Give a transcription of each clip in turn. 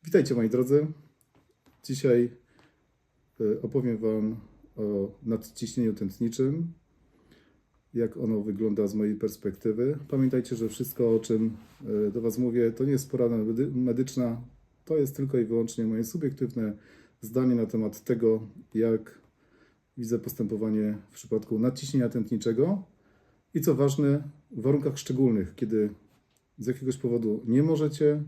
Witajcie moi drodzy. Dzisiaj opowiem Wam o nadciśnieniu tętniczym, jak ono wygląda z mojej perspektywy. Pamiętajcie, że wszystko, o czym do Was mówię, to nie jest porada medyczna, to jest tylko i wyłącznie moje subiektywne zdanie na temat tego, jak widzę postępowanie w przypadku nadciśnienia tętniczego i co ważne, w warunkach szczególnych, kiedy z jakiegoś powodu nie możecie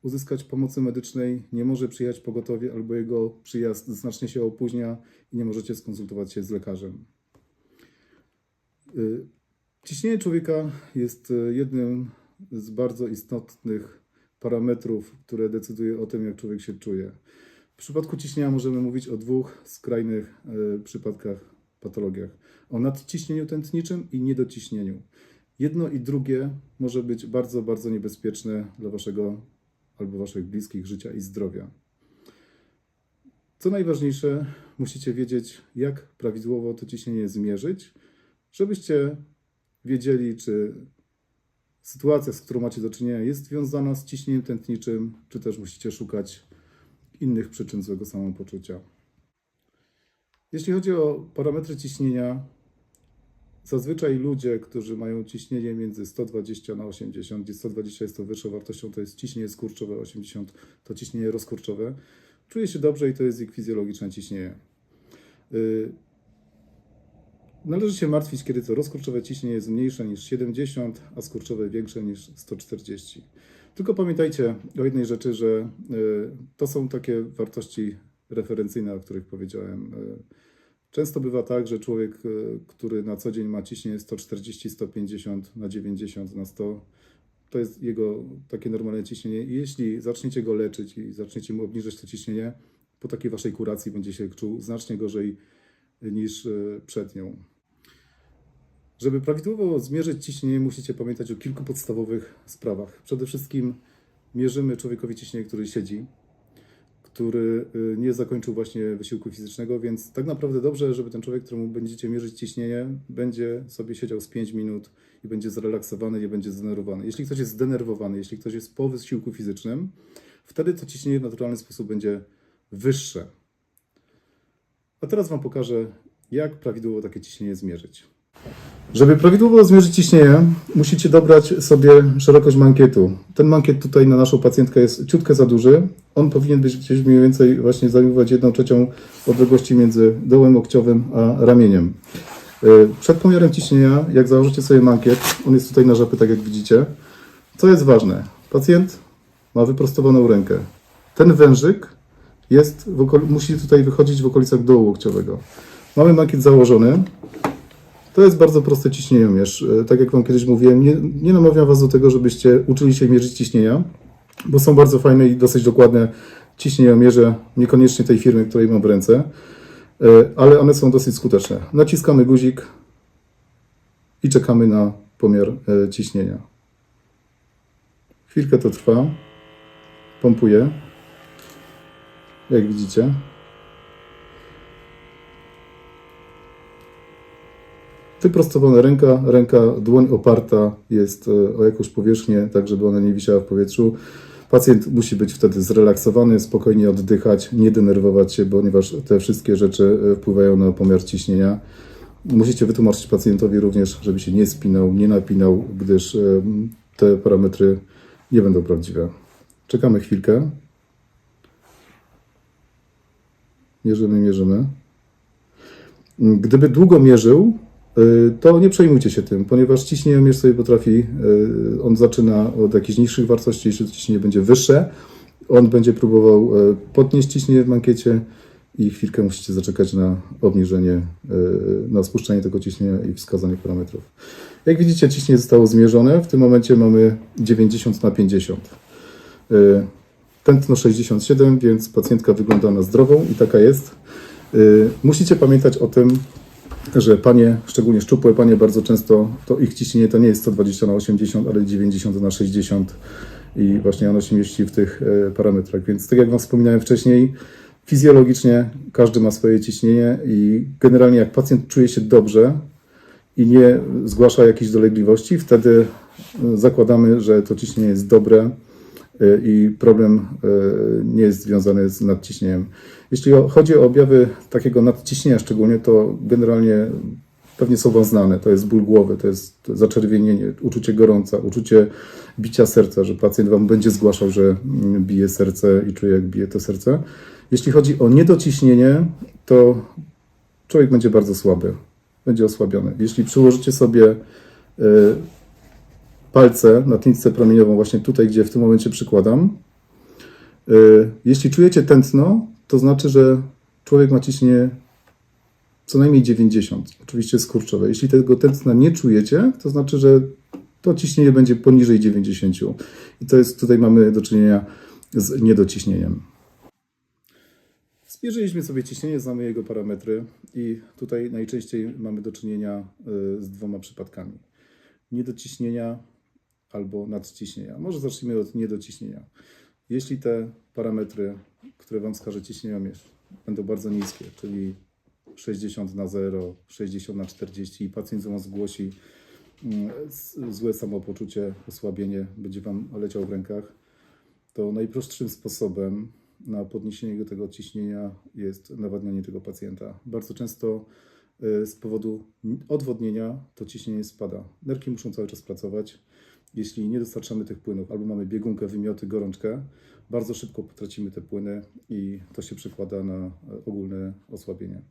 uzyskać pomocy medycznej, nie może przyjechać pogotowie albo jego przyjazd znacznie się opóźnia i nie możecie skonsultować się z lekarzem. Ciśnienie człowieka jest jednym z bardzo istotnych parametrów, które decyduje o tym, jak człowiek się czuje. W przypadku ciśnienia możemy mówić o dwóch skrajnych przypadkach, patologiach. O nadciśnieniu tętniczym i niedociśnieniu. Jedno i drugie może być bardzo, bardzo niebezpieczne dla waszego albo waszych bliskich życia i zdrowia. Co najważniejsze, musicie wiedzieć, jak prawidłowo to ciśnienie zmierzyć, żebyście wiedzieli, czy sytuacja, z którą macie do czynienia, jest związana z ciśnieniem tętniczym, czy też musicie szukać innych przyczyn złego samopoczucia. Jeśli chodzi o parametry ciśnienia, zazwyczaj ludzie, którzy mają ciśnienie między 120 na 80, gdzie 120 jest to wyższą wartością, to jest ciśnienie skurczowe, 80 to ciśnienie rozkurczowe, czuje się dobrze i to jest ich fizjologiczne ciśnienie. Należy się martwić, kiedy to rozkurczowe ciśnienie jest mniejsze niż 70, a skurczowe większe niż 140. Tylko pamiętajcie o jednej rzeczy, że to są takie wartości referencyjne, o których powiedziałem. Często bywa tak, że człowiek, który na co dzień ma ciśnienie 140, 150 na 90 na 100, to jest jego takie normalne ciśnienie. I jeśli zaczniecie go leczyć i zaczniecie mu obniżać to ciśnienie, po takiej waszej kuracji będzie się czuł znacznie gorzej niż przed nią. Żeby prawidłowo zmierzyć ciśnienie, musicie pamiętać o kilku podstawowych sprawach. Przede wszystkim mierzymy człowiekowi ciśnienie, który siedzi, który nie zakończył właśnie wysiłku fizycznego, więc tak naprawdę dobrze, żeby ten człowiek, któremu będziecie mierzyć ciśnienie, będzie sobie siedział z 5 minut i będzie zrelaksowany, nie będzie zdenerwowany. Jeśli ktoś jest zdenerwowany, jeśli ktoś jest po wysiłku fizycznym, wtedy to ciśnienie w naturalny sposób będzie wyższe. A teraz Wam pokażę, jak prawidłowo takie ciśnienie zmierzyć. Żeby prawidłowo zmierzyć ciśnienie, musicie dobrać sobie szerokość mankietu. Ten mankiet tutaj na naszą pacjentkę jest ciutkę za duży. On powinien być gdzieś mniej więcej właśnie zajmować 1/3 odległości między dołem łokciowym a ramieniem. Przed pomiarem ciśnienia, jak założycie sobie mankiet, on jest tutaj na żapy, tak jak widzicie. Co jest ważne? Pacjent ma wyprostowaną rękę. Ten wężyk musi tutaj wychodzić w okolicach dołu łokciowego. Mamy mankiet założony. To jest bardzo prosty ciśnieniomierz. Tak jak Wam kiedyś mówiłem, nie namawiam Was do tego, żebyście uczyli się mierzyć ciśnienia, bo są bardzo fajne i dosyć dokładne ciśnieniomierze, niekoniecznie tej firmy, której mam w ręce, ale one są dosyć skuteczne. Naciskamy guzik i czekamy na pomiar ciśnienia. Chwilkę to trwa. Pompuję. Jak widzicie. Wyprostowana ręka, dłoń oparta jest o jakąś powierzchnię, tak żeby ona nie wisiała w powietrzu. Pacjent musi być wtedy zrelaksowany, spokojnie oddychać, nie denerwować się, ponieważ te wszystkie rzeczy wpływają na pomiar ciśnienia. Musicie wytłumaczyć pacjentowi również, żeby się nie spinał, nie napinał, gdyż te parametry nie będą prawdziwe. Czekamy chwilkę. Mierzymy. Gdyby długo mierzył, to nie przejmujcie się tym, ponieważ ciśnieniomierz sobie potrafi, on zaczyna od jakichś niższych wartości, jeśli to ciśnienie będzie wyższe, on będzie próbował podnieść ciśnienie w mankiecie i chwilkę musicie zaczekać na obniżenie, na spuszczenie tego ciśnienia i wskazanie parametrów. Jak widzicie, ciśnienie zostało zmierzone, w tym momencie mamy 90 na 50. Tętno 67, więc pacjentka wygląda na zdrową i taka jest. Musicie pamiętać o tym, że panie, szczególnie szczupłe panie, bardzo często to ich ciśnienie to nie jest 120 na 80, ale 90 na 60 i właśnie ono się mieści w tych parametrach. Więc tak jak Wam wspominałem wcześniej, fizjologicznie każdy ma swoje ciśnienie i generalnie jak pacjent czuje się dobrze i nie zgłasza jakichś dolegliwości, wtedy zakładamy, że to ciśnienie jest dobre i problem nie jest związany z nadciśnieniem. Jeśli chodzi o objawy takiego nadciśnienia szczególnie, to generalnie pewnie są Wam znane. To jest ból głowy, to jest zaczerwienienie, uczucie gorąca, uczucie bicia serca, że pacjent Wam będzie zgłaszał, że bije serce i czuje, jak bije to serce. Jeśli chodzi o niedociśnienie, to człowiek będzie bardzo słaby, będzie osłabiony. Jeśli przyłożycie sobie palce na tętnicę promieniową, właśnie tutaj, gdzie w tym momencie przykładam, jeśli czujecie tętno, to znaczy, że człowiek ma ciśnienie co najmniej 90, oczywiście skurczowe. Jeśli tego tętna nie czujecie, to znaczy, że to ciśnienie będzie poniżej 90. I to jest, tutaj mamy do czynienia z niedociśnieniem. Zmierzyliśmy sobie ciśnienie, znamy jego parametry i tutaj najczęściej mamy do czynienia z dwoma przypadkami. Niedociśnienia albo nadciśnienia. Może zacznijmy od niedociśnienia. Jeśli te parametry, które Wam wskaże ciśnieniomierz, będą bardzo niskie, czyli 60 na 0, 60 na 40 i pacjent Wam zgłosi złe samopoczucie, osłabienie, będzie Wam leciał w rękach, to najprostszym sposobem na podniesienie tego ciśnienia jest nawadnianie tego pacjenta. Bardzo często z powodu odwodnienia to ciśnienie spada. Nerki muszą cały czas pracować. Jeśli nie dostarczamy tych płynów, albo mamy biegunkę, wymioty, gorączkę, bardzo szybko potracimy te płyny i to się przekłada na ogólne osłabienie.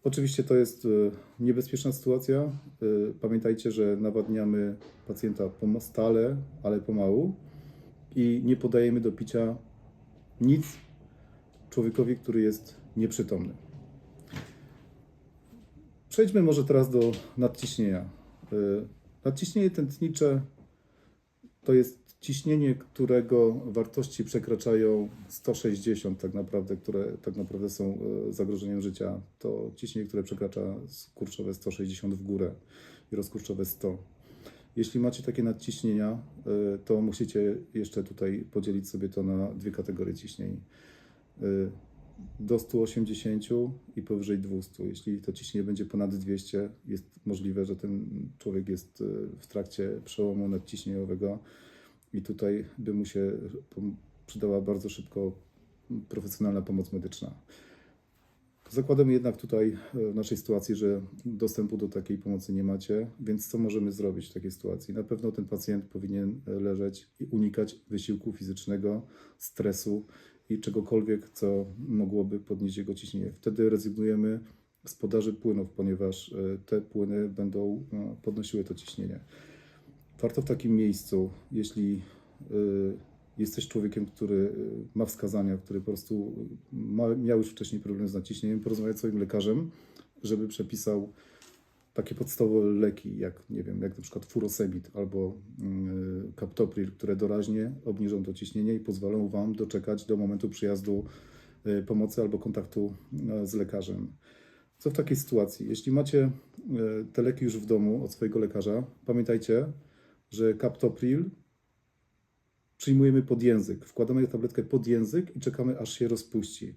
Oczywiście to jest niebezpieczna sytuacja. Pamiętajcie, że nawadniamy pacjenta stale, ale pomału i nie podajemy do picia nic człowiekowi, który jest nieprzytomny. Przejdźmy może teraz do nadciśnienia. Nadciśnienie tętnicze to jest ciśnienie, którego wartości przekraczają 160 tak naprawdę, które tak naprawdę są zagrożeniem życia. To ciśnienie, które przekracza skurczowe 160 w górę i rozkurczowe 100. Jeśli macie takie nadciśnienia, to musicie jeszcze tutaj podzielić sobie to na dwie kategorie ciśnień. Do 180 i powyżej 200. Jeśli to ciśnienie będzie ponad 200, jest możliwe, że ten człowiek jest w trakcie przełomu nadciśnieniowego i tutaj by mu się przydała bardzo szybko profesjonalna pomoc medyczna. Zakładamy jednak tutaj w naszej sytuacji, że dostępu do takiej pomocy nie macie, więc co możemy zrobić w takiej sytuacji? Na pewno ten pacjent powinien leżeć i unikać wysiłku fizycznego, stresu i czegokolwiek, co mogłoby podnieść jego ciśnienie. Wtedy rezygnujemy z podaży płynów, ponieważ te płyny będą podnosiły to ciśnienie. Warto w takim miejscu, jeśli jesteś człowiekiem, który ma wskazania, który po prostu miał już wcześniej problem z nadciśnieniem, porozmawiać z swoim lekarzem, żeby przepisał takie podstawowe leki, jak nie wiem, jak na przykład furosemid albo captopril, które doraźnie obniżą to ciśnienie i pozwolą Wam doczekać do momentu przyjazdu pomocy albo kontaktu z lekarzem. Co w takiej sytuacji? Jeśli macie te leki już w domu od swojego lekarza, pamiętajcie, że captopril przyjmujemy pod język. Wkładamy tabletkę pod język i czekamy, aż się rozpuści.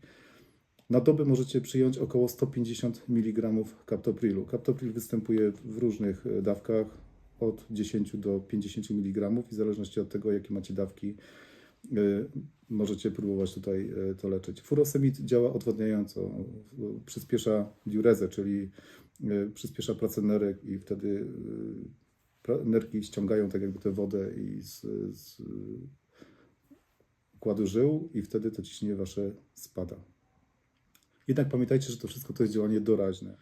Na dobę możecie przyjąć około 150 mg captoprilu. Captopril występuje w różnych dawkach, od 10 do 50 mg i w zależności od tego, jakie macie dawki, możecie próbować tutaj to leczyć. Furosemid działa odwodniająco, przyspiesza diurezę, czyli przyspiesza pracę nerek i wtedy nerki ściągają tak jakby tę wodę i z układu żył i wtedy to ciśnienie wasze spada. Jednak pamiętajcie, że to wszystko to jest działanie doraźne,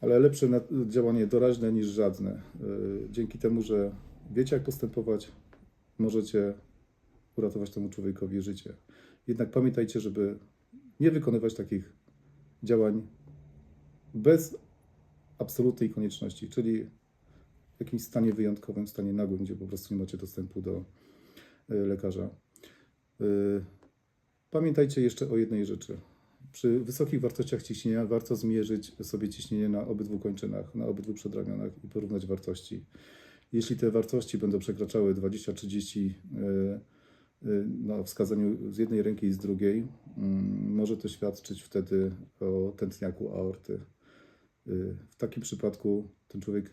ale lepsze działanie doraźne niż żadne. Dzięki temu, że wiecie, jak postępować, możecie uratować temu człowiekowi życie. Jednak pamiętajcie, żeby nie wykonywać takich działań bez absolutnej konieczności, czyli w jakimś stanie wyjątkowym, stanie nagłym, gdzie po prostu nie macie dostępu do lekarza. Pamiętajcie jeszcze o jednej rzeczy. Przy wysokich wartościach ciśnienia warto zmierzyć sobie ciśnienie na obydwu kończynach, na obydwu przedramionach i porównać wartości. Jeśli te wartości będą przekraczały 20-30 na wskazaniu z jednej ręki i z drugiej, może to świadczyć wtedy o tętniaku aorty. W takim przypadku ten człowiek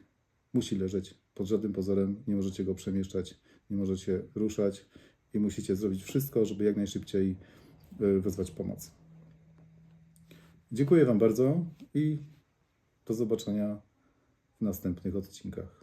musi leżeć pod żadnym pozorem, nie możecie go przemieszczać, nie możecie ruszać i musicie zrobić wszystko, żeby jak najszybciej wezwać pomoc. Dziękuję Wam bardzo i do zobaczenia w następnych odcinkach.